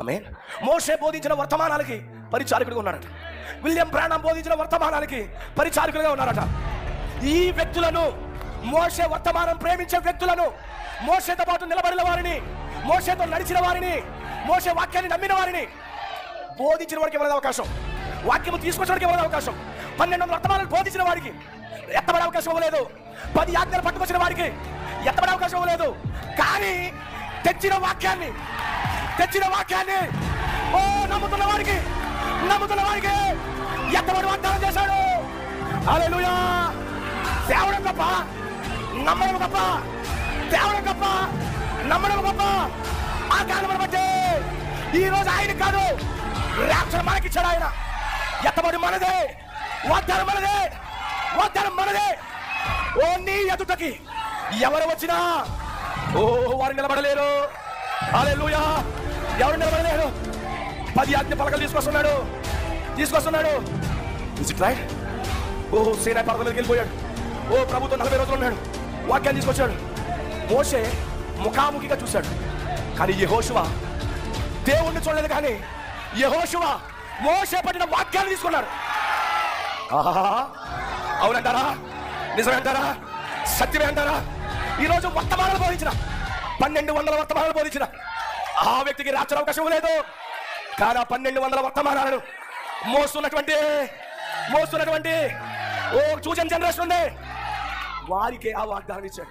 ఆమేన్. మోషే బోధించిన వర్తమానాలకి పరిచారకుడిగా ఉన్నారట. William Branham బోధించిన వర్తమానాలకి పరిచారకులుగా ఉన్నారట. ఈ వ్యక్తులను, మోషే వర్తమానం ప్రేమించే వ్యక్తులను, మోషేతో పాటు నిలబడిన వారిని, మోషేతో నడిచిన వారిని, మోషే వాక్యాన్ని నమ్మిన వారిని బోధించిన వారికి ఎవరైనా అవకాశం, వాక్యము తీసుకొచ్చిన వారికి ఎవరైనా అవకాశం, 1200 వర్తమానాలు బోధించిన వారికి ఎత్తబడే అవకాశం ఇవ్వలేదు. 10 ఆజ్ఞలు పట్టుకొచ్చిన వారికి ఎత్తబడే అవకాశం ఇవ్వలేదు. కానీ తెచ్చిన వాక్యాన్ని ఓ నమ్ముతున్న వారికి ఎత్తబడి వాగ్దానం చేశాడు. హల్లెలూయా. దేవుడు గొప్ప, నమ్మడం గొప్ప, దేవుడు గొప్ప, నమ్మడం గొప్ప. ఆ కాలం బట్టి ఈ రోజు ఆయన కాదు, రాక్షణ మనకిచ్చాడు. ఆయన ఎత్తబడి మనదే, వాగ్దానం మనదే. ఓ నీ ఎదుటకి ఎవరు వచ్చినా వారు నిలబడలేరు. హల్లెలూయా. ఎవరు నిలబడలేరు. 10 ఆజ్ఞ పలకలు తీసుకొస్తున్నాడు. Is it right? ఓ సేనా పర్వతం మీదకి వెళ్ళిపోయాడు. ఓ ప్రభుత్వం 40 రోజులు ఉన్నాడు. వాక్యాన్ని తీసుకొచ్చాడు. మోషే ముఖాముఖిగా చూశాడు. కానీ యెహోషువ దేవుణ్ణి చూడలేదు. కానీ యెహోషువ మోషే పట్టిన వాక్యాన్ని తీసుకున్నాడు. అవునంటారా? నిజమే అంటారా? సత్యమే అంటారా? ఈరోజు వర్తమానాలు బోధించిన 1200 వర్తమానాలు బోధించిన ఆ వ్యక్తికి రాచే అవకాశం లేదు. కానీ 1200 వర్తమానాలను మోస్తున్నటువంటి ఓ చూసిన జనరేషన్ ఉంది, వారికి ఆ వాగ్దానం ఇచ్చాడు.